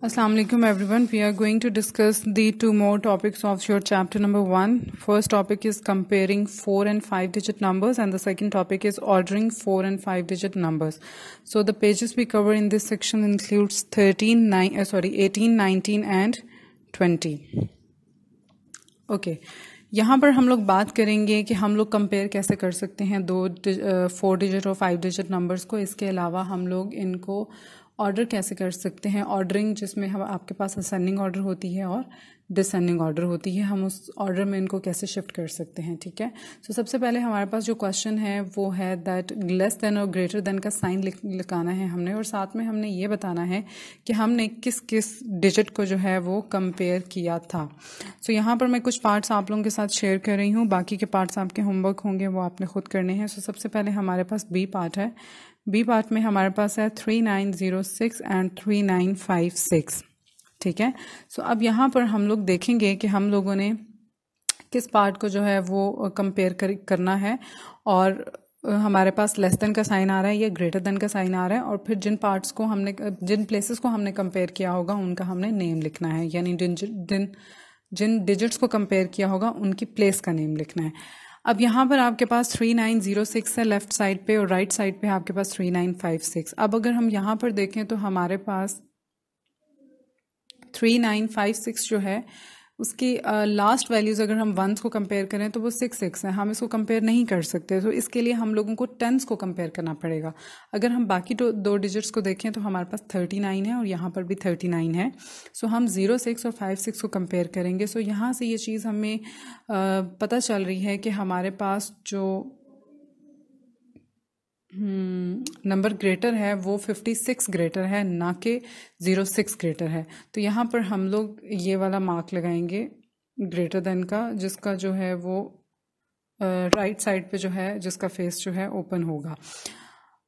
Assalamu alaikum everyone. We are going to discuss the two more topics of your chapter number 1. First topic is comparing 4 and 5 digit numbers and the second topic is ordering 4 and 5 digit numbers. So the pages we cover in this section includes 18, 19 and 20. Okay. यहाँ पर हम लोग बात करेंगे कि हम लोग compare कैसे कर सकते हैं 4 डिजिट और 5 डिजिट नंबर्स को। इसके अलावा हम लोग इनको ऑर्डर कैसे कर सकते हैं, ऑर्डरिंग जिसमें हम आपके पास असेंडिंग ऑर्डर होती है और डिसेंडिंग ऑर्डर होती है, हम उस ऑर्डर में इनको कैसे शिफ्ट कर सकते हैं। ठीक है, तो सबसे पहले हमारे पास जो क्वेश्चन है वो है दैट लेस देन और ग्रेटर देन का साइन लिखाना है हमने, और साथ में हमने ये बताना है कि हमने किस किस डिजिट को जो है वो कंपेयर किया था। सो यहाँ पर मैं कुछ पार्ट्स आप लोगों के साथ शेयर कर रही हूँ, बाकी के पार्ट्स आपके होमवर्क होंगे वो आपने खुद करने हैं। सो सबसे पहले हमारे पास बी पार्ट है। बी पार्ट में हमारे पास है 3906 एंड 3956। ठीक है, सो अब यहाँ पर हम लोग देखेंगे कि हम लोगों ने किस पार्ट को जो है वो कंपेयर करना है, और हमारे पास लेस देन का साइन आ रहा है या ग्रेटर देन का साइन आ रहा है, और फिर जिन पार्ट्स को हमने जिन प्लेसेस को हमने कंपेयर किया होगा उनका हमने नेम लिखना है, यानी जिन डिजिट्स को कंपेयर किया होगा उनकी प्लेस का नेम लिखना है। अब यहाँ पर आपके पास 3906 है लेफ्ट साइड पे और राइट साइड पे आपके पास 3956। अब अगर हम यहाँ पर देखें तो हमारे पास 3956 जो है उसकी लास्ट वैल्यूज अगर हम वंस को कंपेयर करें तो वो 66 है, हम इसको कंपेयर नहीं कर सकते। तो इसके लिए हम लोगों को टेंस को कंपेयर करना पड़ेगा। अगर हम बाकी दो डिजिट्स को देखें तो हमारे पास 39 है और यहाँ पर भी 39 है। सो हम 06 और 56 को कंपेयर करेंगे। सो यहाँ से ये चीज़ हमें पता चल रही है कि हमारे पास जो नंबर ग्रेटर है वो 56 ग्रेटर है, ना कि 06 ग्रेटर है। तो यहाँ पर हम लोग ये वाला मार्क लगाएंगे ग्रेटर देन का, जिसका जो है वो राइट साइड पे जो है जिसका फेस जो है ओपन होगा।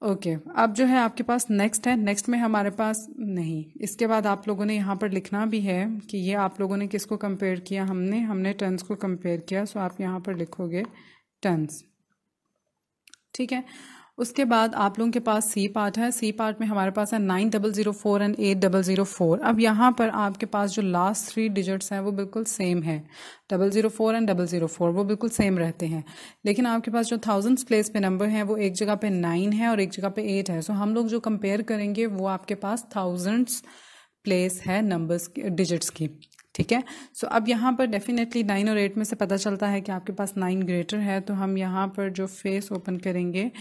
ओके, अब जो है आपके पास नेक्स्ट है। नेक्स्ट में हमारे पास नहीं, इसके बाद आप लोगों ने यहाँ पर लिखना भी है कि ये आप लोगों ने किसको कंपेयर किया, हमने टेंस को कंपेयर किया। सो आप यहाँ पर लिखोगे टेंस। ठीक है, उसके बाद आप लोगों के पास सी पार्ट है। सी पार्ट में हमारे पास है 9004 एंड 8004। अब यहाँ पर आपके पास जो लास्ट 3 डिजिट्स हैं वो बिल्कुल सेम है, 004 एंड 004 वो बिल्कुल सेम रहते हैं, लेकिन आपके पास जो थाउजेंड्स प्लेस पे नंबर है वो एक जगह पे 9 है और एक जगह पे 8 है। सो हम लोग जो कंपेयर करेंगे वो आपके पास थाउजेंड्स प्लेस है नंबर्स डिजिट्स की। ठीक है, सो अब यहाँ पर डेफिनेटली 9 और 8 में से पता चलता है कि आपके पास 9 ग्रेटर है। तो हम यहाँ पर जो फेस ओपन करेंगे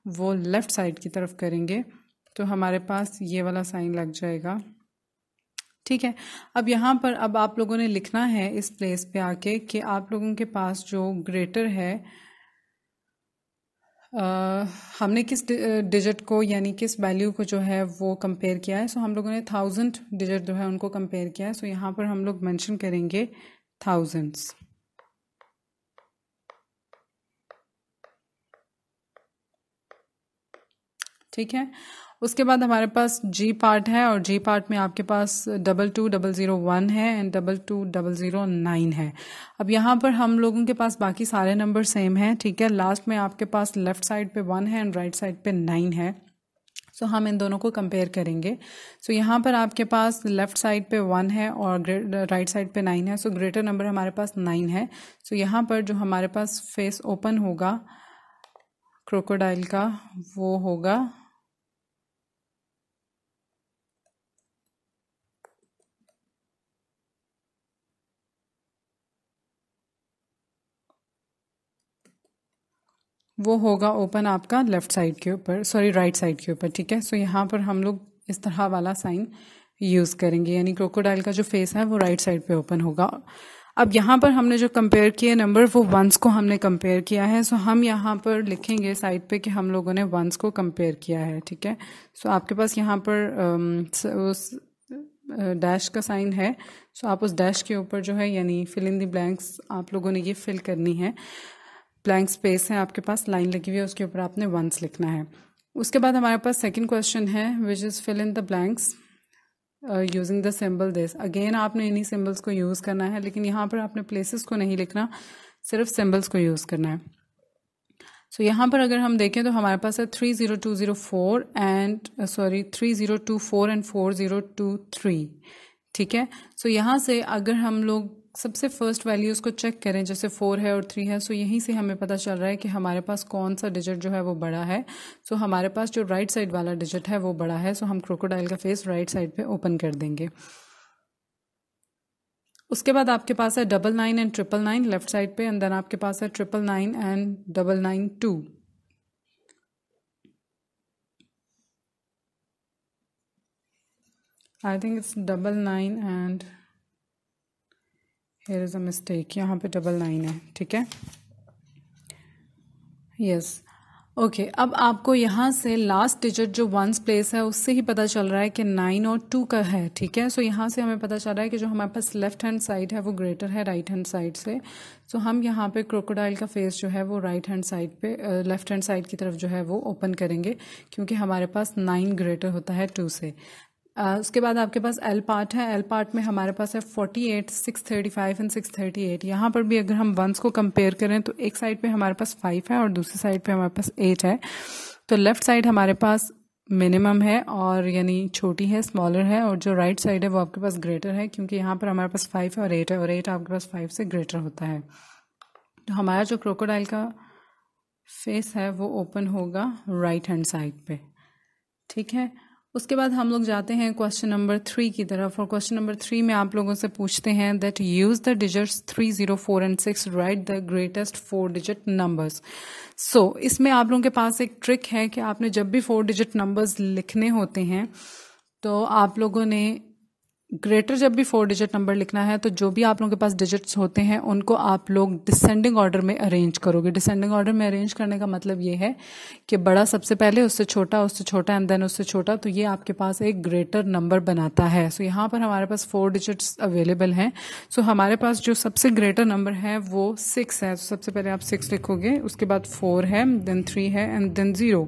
वो लेफ्ट साइड की तरफ करेंगे, तो हमारे पास ये वाला साइन लग जाएगा। ठीक है, अब यहाँ पर अब आप लोगों ने लिखना है इस प्लेस पे आके कि आप लोगों के पास जो ग्रेटर है हमने किस डिजिट को यानी किस वैल्यू को जो है वो कंपेयर किया है। सो हम लोगों ने 1000 डिजिट जो है उनको कंपेयर किया है। सो यहाँ पर हम लोग मेंशन करेंगे थाउजेंड्स। ठीक है, उसके बाद हमारे पास जी पार्ट है और जी पार्ट में आपके पास 22001 है एंड 22009 है। अब यहाँ पर हम लोगों के पास बाकी सारे नंबर सेम हैं। ठीक है, लास्ट में आपके पास लेफ्ट साइड पे 1 है एंड राइट साइड पे 9 है। सो हम इन दोनों को कंपेयर करेंगे। सो यहाँ पर आपके पास लेफ्ट साइड पे 1 है और राइट साइड पे 9 है। सो ग्रेटर नंबर हमारे पास 9 है। सो यहाँ पर जो हमारे पास फेस ओपन होगा क्रोकोडाइल का वो होगा ओपन आपका लेफ्ट साइड के ऊपर, सॉरी राइट साइड के ऊपर। ठीक है, सो यहाँ पर हम लोग इस तरह वाला साइन यूज़ करेंगे, यानी क्रोकोडाइल का जो फेस है वो राइट साइड पे ओपन होगा। अब यहाँ पर हमने जो कंपेयर किए नंबर वो वंस को हमने कंपेयर किया है। सो हम यहाँ पर लिखेंगे साइड पे कि हम लोगों ने वंस को कंपेयर किया है। ठीक है, सो आपके पास यहाँ पर उस डैश का साइन है। सो आप उस डैश के ऊपर जो है यानी फिल इन द ब्लैंक्स आप लोगों ने ये फिल करनी है। ब्लैंक स्पेस है आपके पास, लाइन लगी हुई है, उसके ऊपर आपने वंस लिखना है। उसके बाद हमारे पास सेकंड क्वेश्चन है which is fill in the blanks using the symbol this. Again आपने इन्हीं सिंबल्स को यूज़ करना है, लेकिन यहाँ पर आपने प्लेसेस को नहीं लिखना, सिर्फ सिंबल्स को यूज़ करना है। सो यहाँ पर अगर हम देखें तो हमारे पास है 30204 एंड 3024 एंड 4023। ठीक है। सो यहाँ से अगर हम लोग सबसे फर्स्ट वैल्यूज़ को चेक करें, जैसे 4 है और 3 है, सो यहीं से हमें पता चल रहा है कि हमारे पास कौन सा डिजिट जो है वो बड़ा है। सो हमारे पास जो राइट साइड वाला डिजिट है वो बड़ा है, सो हम क्रोकोडाइल का फेस राइट साइड पे ओपन कर देंगे। उसके बाद आपके पास है 99 एंड 999 लेफ्ट साइड पे, एंड देन आपके पास है 999 and 992। I think it's 99 and here is a mistake, यहाँ पे 99 है, ठीक है, यस। ओके, अब आपको यहाँ से लास्ट डिजिट जो वंस प्लेस है उससे ही पता चल रहा है कि 9 और 2 का है, ठीक है। सो यहाँ से हमें पता चल रहा है कि जो हमारे पास लेफ्ट हैंड साइड है वो ग्रेटर है राइट हैंड साइड से। सो हम यहाँ पे क्रोकोडाइल का फेस जो है वो राइट हैंड साइड पे, लेफ्ट हैंड साइड की तरफ जो है वो ओपन करेंगे, क्योंकि हमारे पास 9 ग्रेटर होता है 2 से। उसके बाद आपके पास एल पार्ट है। एल पार्ट में हमारे पास है 48, 635 एंड 638। यहाँ पर भी अगर हम वंस को कंपेयर करें तो एक साइड पे हमारे पास 5 है और दूसरी साइड पे हमारे पास 8 है। तो लेफ्ट साइड हमारे पास मिनिमम है और यानी छोटी है, स्मॉलर है, और जो राइट साइड है वो आपके पास ग्रेटर है, क्योंकि यहाँ पर हमारे पास 5 है और 8 है, और 8 आपके पास 5 से ग्रेटर होता है। तो हमारा जो क्रोकोडाइल का फेस है वो ओपन होगा राइट हैंड साइड पे, ठीक है। उसके बाद हम लोग जाते हैं क्वेश्चन नंबर 3 की तरफ, और क्वेश्चन नंबर 3 में आप लोगों से पूछते हैं that use the digits 3, 0, 4 and 6 write the greatest 4 digit numbers. So इसमें आप लोगों के पास एक ट्रिक है कि आपने जब भी 4 डिजिट नंबर्स लिखने होते हैं तो आप लोगों ने ग्रेटर जब भी 4 डिजिट नंबर लिखना है तो जो भी आप लोगों के पास डिजिट्स होते हैं उनको आप लोग डिसेंडिंग ऑर्डर में अरेंज करोगे। डिसेंडिंग ऑर्डर में अरेंज करने का मतलब ये है कि बड़ा सबसे पहले, उससे छोटा एंड देन उससे छोटा, तो ये आपके पास एक ग्रेटर नंबर बनाता है। सो यहाँ पर हमारे पास 4 डिजिट्स अवेलेबल हैं। सो हमारे पास जो सबसे ग्रेटर नंबर है वो 6 है। तो सबसे पहले आप 6 लिखोगे, उसके बाद 4 है, देन 3 है एंड देन 0।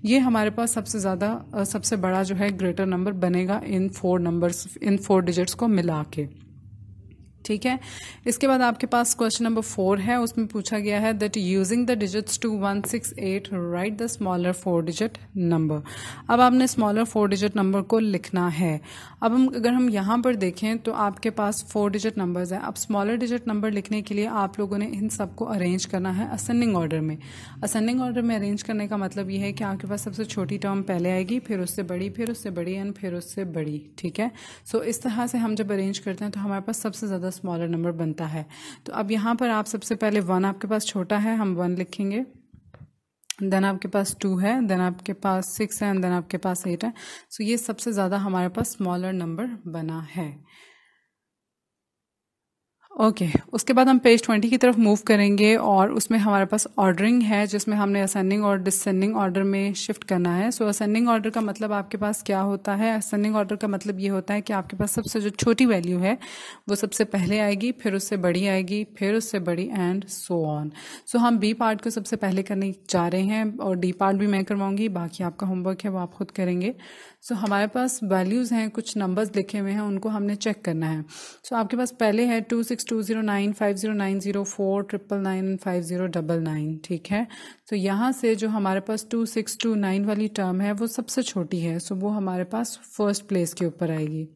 ये हमारे पास सबसे बड़ा जो है ग्रेटर नंबर बनेगा इन 4 नंबर्स, इन 4 डिजिट्स को मिला के, ठीक है। इसके बाद आपके पास क्वेश्चन नंबर 4 है, उसमें पूछा गया है that using the digits 2, 1, 6, 8 right the smaller 4 digit number. अब आपने स्मॉलर 4 डिजिट नंबर को लिखना है। अब अगर हम यहाँ पर देखें तो आपके पास 4 डिजिट नंबर्स हैं। अब स्मॉलर डिजिट नंबर लिखने के लिए आप लोगों ने इन सबको अरेंज करना है असेंडिंग ऑर्डर में। असेंडिंग ऑर्डर में अरेंज करने का मतलब ये है कि आपके पास सबसे छोटी टर्म पहले आएगी, फिर उससे बड़ी, फिर उससे बड़ी एंड फिर उससे बड़ी, ठीक है। सो इस तरह से हम जब अरेंज करते हैं तो हमारे पास सबसे ज़्यादा स्मॉलर नंबर बनता है। तो अब यहाँ पर आप सबसे पहले 1 आपके पास छोटा है, हम 1 लिखेंगे, देन आपके पास 2 है, देन आपके पास 6 है एंड देन आपके पास 8 है। सो ये सबसे ज़्यादा हमारे पास स्मॉलर नंबर बना है। ओके, उसके बाद हम पेज 20 की तरफ मूव करेंगे और उसमें हमारे पास ऑर्डरिंग है, जिसमें हमने असेंडिंग और डिसेंडिंग ऑर्डर में शिफ्ट करना है। सो असेंडिंग ऑर्डर का मतलब आपके पास क्या होता है? असेंडिंग ऑर्डर का मतलब ये होता है कि आपके पास सबसे जो छोटी वैल्यू है वो सबसे पहले आएगी, फिर उससे बड़ी आएगी, फिर उससे बड़ी एंड सो ऑन। सो हम बी पार्ट को सबसे पहले करने जा रहे हैं और डी पार्ट भी मैं करवाऊंगी, बाकी आपका होमवर्क है वो आप खुद करेंगे। सो हमारे पास वैल्यूज़ हैं, कुछ नंबर्स लिखे हुए हैं, उनको हमने चेक करना है। सो आपके पास पहले है 26209, 5090, 4999 5099, ठीक है। तो यहाँ से जो हमारे पास 2629 वाली टर्म है वो सबसे छोटी है, सो वो हमारे पास फर्स्ट प्लेस के ऊपर आएगी।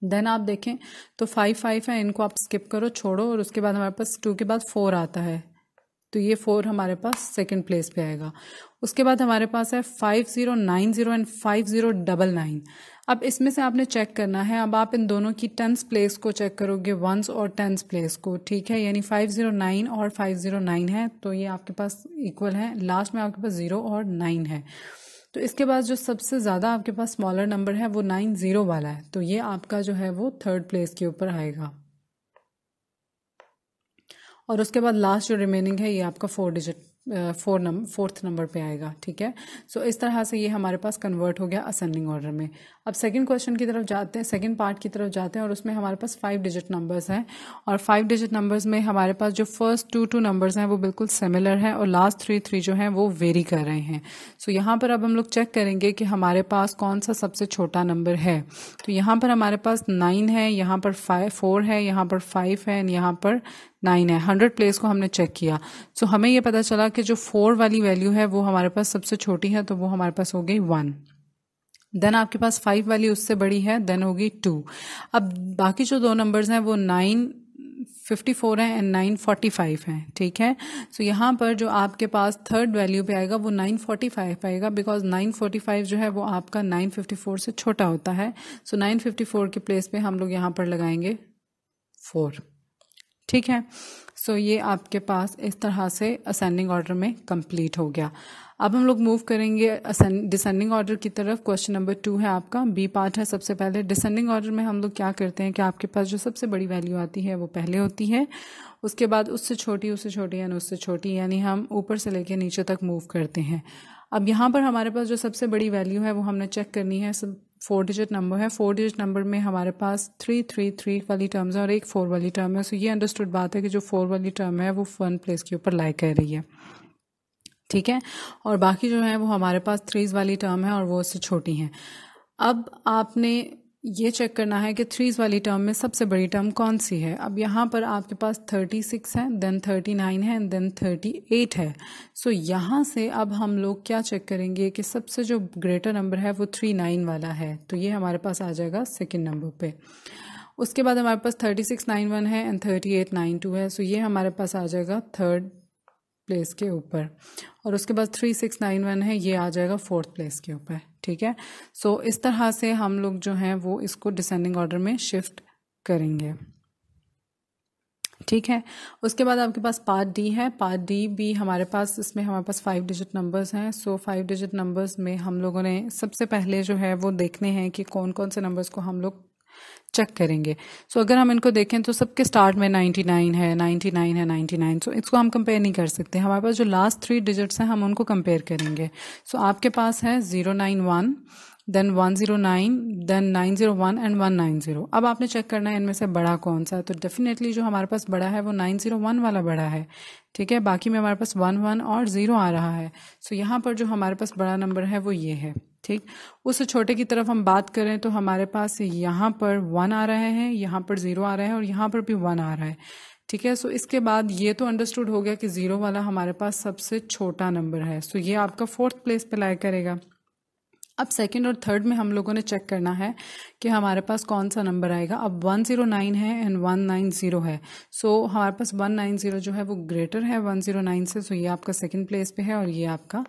देन आप देखें तो 55 है, इनको आप स्किप करो, छोड़ो, और उसके बाद हमारे पास 2 के बाद 4 आता है, तो ये 4 हमारे पास सेकंड प्लेस पे आएगा। उसके बाद हमारे पास है 5090 एंड 5099। अब इसमें से आपने चेक करना है, अब आप इन दोनों की टेंस प्लेस को चेक करोगे, वंस और टेंस प्लेस को, ठीक है। यानी 509 और 509 है तो ये आपके पास इक्वल है, लास्ट में आपके पास 0 और 9 है। तो इसके बाद जो सबसे ज़्यादा आपके पास स्मॉलर नंबर है वो 90 वाला है, तो ये आपका जो है वो थर्ड प्लेस के ऊपर आएगा। और उसके बाद लास्ट जो रिमेनिंग है ये आपका 4th नंबर पे आएगा, ठीक है। सो इस तरह से ये हमारे पास कन्वर्ट हो गया असेंडिंग ऑर्डर में। अब सेकंड क्वेश्चन की तरफ जाते हैं, सेकंड पार्ट की तरफ जाते हैं, और उसमें हमारे पास 5 डिजिट नंबर्स हैं, और 5 डिजिट नंबर्स में हमारे पास जो फर्स्ट 2 नंबर्स हैं वो बिल्कुल सिमिलर है और लास्ट 3 जो हैं वो वेरी कर रहे हैं। सो यहाँ पर अब हम लोग चेक करेंगे कि हमारे पास कौन सा सबसे छोटा नंबर है। तो यहाँ पर हमारे पास 9 है, यहाँ पर 4 है, यहाँ पर 5 है, यहाँ पर 9 है। 100 प्लेस को हमने चेक किया, सो हमें ये पता चला कि जो 4 वाली वैल्यू है वो हमारे पास सबसे छोटी है, तो वो हमारे पास हो गई 1। देन आपके पास 5 वाली उससे बड़ी है, देन होगी 2। अब बाकी जो दो नंबर्स हैं वो 954 है एंड 945 है, ठीक है। सो यहाँ पर जो आपके पास थर्ड वैल्यू पे आएगा वो 945 आएगा, बिकॉज 945 जो है वो आपका 954 से छोटा होता है। सो 954 के प्लेस पे हम लोग यहाँ पर लगाएंगे 4, ठीक है। सो ये आपके पास इस तरह से असेंडिंग ऑर्डर में कंप्लीट हो गया। अब हम लोग मूव करेंगे डिसेंडिंग ऑर्डर की तरफ। क्वेश्चन नंबर 2 है आपका, बी पार्ट है। सबसे पहले डिसेंडिंग ऑर्डर में हम लोग क्या करते हैं कि आपके पास जो सबसे बड़ी वैल्यू आती है वो पहले होती है, उसके बाद उससे छोटी यानी उससे छोटी, यानी हम ऊपर से लेके नीचे तक मूव करते हैं। अब यहाँ पर हमारे पास जो सबसे बड़ी वैल्यू है वो हमने चेक करनी है। 4 डिजिट नंबर है, 4 डिजिट नंबर में हमारे पास 3 वाली टर्म्स है और एक 4 वाली टर्म है। सो ये अंडरस्टूड बात है कि जो 4 वाली टर्म है वो 1 प्लेस के ऊपर लाई कर रही है, ठीक है। और बाकी जो है वो हमारे पास 3 वाली टर्म है और वो उससे छोटी हैं। अब आपने ये चेक करना है कि 3 वाली टर्म में सबसे बड़ी टर्म कौन सी है। अब यहाँ पर आपके पास 36 है, देन 39 है, देन 38 है। सो यहाँ से अब हम लोग क्या चेक करेंगे कि सबसे जो ग्रेटर नंबर है वो 39 वाला है, तो ये हमारे पास आ जाएगा सेकेंड नंबर पे। उसके बाद हमारे पास 3691 है एंड 3892 है। सो ये हमारे पास आ जाएगा थर्ड प्लेस के ऊपर, और उसके बाद 3691 है, ये आ जाएगा 4th प्लेस के ऊपर, ठीक है। सो इस तरह से हम लोग जो हैं वो इसको डिसेंडिंग ऑर्डर में शिफ्ट करेंगे, ठीक है। उसके बाद आपके पास पार्ट डी है। पार्ट डी भी हमारे पास, इसमें हमारे पास 5 डिजिट नंबर्स हैं। सो 5 डिजिट नंबर्स में हम लोगों ने सबसे पहले जो है वो देखने हैं कि कौन कौन से नंबर्स को हम लोग चेक करेंगे। सो अगर हम इनको देखें तो सबके स्टार्ट में 99 है, 99 है, 99। सो इसको हम कंपेयर नहीं कर सकते। हमारे पास जो लास्ट 3 डिजिट्स हैं हम उनको कंपेयर करेंगे। सो आपके पास है 091, देन 109, देन 901 एंड 190। अब आपने चेक करना है इनमें से बड़ा कौन सा है, तो डेफिनेटली जो हमारे पास बड़ा है वो 901 वाला बड़ा है, ठीक है। बाकी में हमारे पास 11 और 0 आ रहा है। सो यहाँ पर जो हमारे पास बड़ा नंबर है वो ये है, ठीक। उससे छोटे की तरफ हम बात करें तो हमारे पास यहाँ पर 1 आ रहे हैं, यहाँ पर 0 आ रहा है और यहाँ पर भी 1 आ रहा है, ठीक है। सो इसके बाद ये तो अंडरस्टूड हो गया कि 0 वाला हमारे पास सबसे छोटा नंबर है। सो ये आपका 4th प्लेस पे लाई करेगा। अब सेकंड और थर्ड में हम लोगों ने चेक करना है कि हमारे पास कौन सा नंबर आएगा। अब 109 है एंड 190 है। सो हमारे पास 190 जो है वो ग्रेटर है 109 से। सो ये आपका सेकंड प्लेस पे है और ये आपका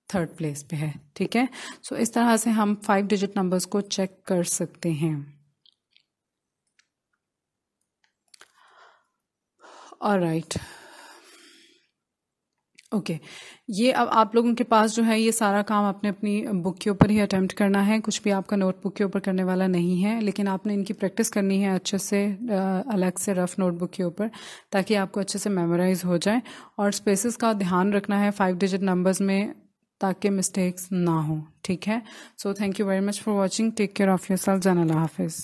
थर्ड प्लेस पे है, ठीक है। सो इस तरह से हम 5 डिजिट नंबर्स को चेक कर सकते हैं। Alright, okay. ये अब आप लोगों के पास जो है ये सारा काम आपने अपनी बुक के ऊपर ही अटेम्प्ट करना है, कुछ भी आपका नोटबुक के ऊपर करने वाला नहीं है, लेकिन आपने इनकी प्रैक्टिस करनी है अच्छे से अलग से रफ नोटबुक के ऊपर, ताकि आपको अच्छे से मेमोराइज हो जाए। और स्पेसेस का ध्यान रखना है 5 डिजिट नंबर्स में, ताकि मिस्टेक्स ना हो, ठीक है। So thank you very much for watching, take care of yourselves and अल्लाह हाफिज़।